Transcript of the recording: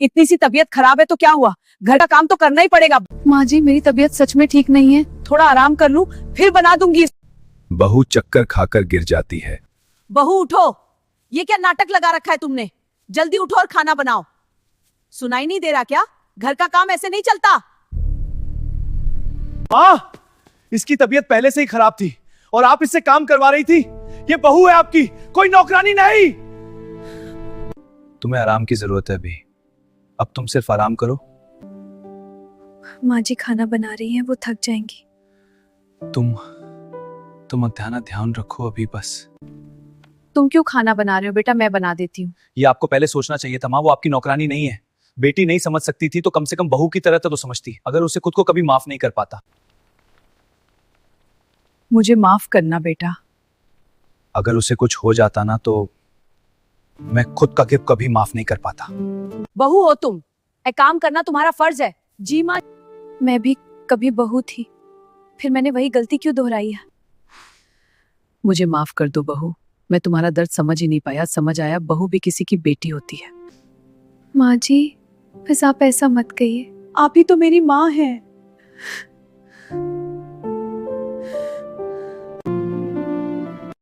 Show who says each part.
Speaker 1: इतनी सी तबीयत खराब है तो क्या हुआ, घर का काम तो करना ही पड़ेगा।
Speaker 2: माँ जी मेरी तबीयत सच में ठीक नहीं है।
Speaker 1: थोड़ा आराम कर लूं, फिर बना दूंगी।
Speaker 3: बहू चक्कर खाकर गिर जाती है।
Speaker 1: बहू उठो, ये क्या नाटक लगा रखा है तुमने? जल्दी उठो और खाना बनाओ। सुनाई नहीं दे रहा क्या? घर का काम ऐसे नहीं चलता।
Speaker 4: माँ, इसकी तबीयत पहले से ही खराब थी और आप इससे काम करवा रही थी। ये बहू है आपकी, कोई नौकरानी नहीं। तुम्हें आराम की जरूरत है अभी, अब तुम सिर्फ आराम करो।
Speaker 2: माँ जी खाना बना रही हैं, वो थक जाएंगी।
Speaker 4: तुम ध्यान रखो अभी बस।
Speaker 1: तुम क्यों खाना बना रहे हो बेटा? मैं बना देती हूँ।
Speaker 4: ये आपको पहले सोचना चाहिए था माँ, वो आपकी नौकरानी नहीं है। बेटी नहीं समझ सकती थी तो कम से कम बहू की तरह तो समझती। अगर उसे खुद को कभी माफ नहीं कर पाता।
Speaker 1: मुझे माफ करना बेटा।
Speaker 4: अगर उसे कुछ हो जाता ना तो मैं खुद का गिफ्ट कभी माफ नहीं कर पाता।
Speaker 1: बहू हो तुम, एक काम करना तुम्हारा फर्ज है। जी माँ।
Speaker 2: मैं भी कभी बहू थी, फिर मैंने वही गलती क्यों दोहराई है?
Speaker 1: मुझे माफ कर दो बहू, मैं तुम्हारा दर्द समझ ही नहीं पाया। समझ आया, बहू भी किसी की बेटी होती है।
Speaker 2: माँ जी बस आप ऐसा मत कहिए।
Speaker 1: आप ही तो मेरी माँ हैं।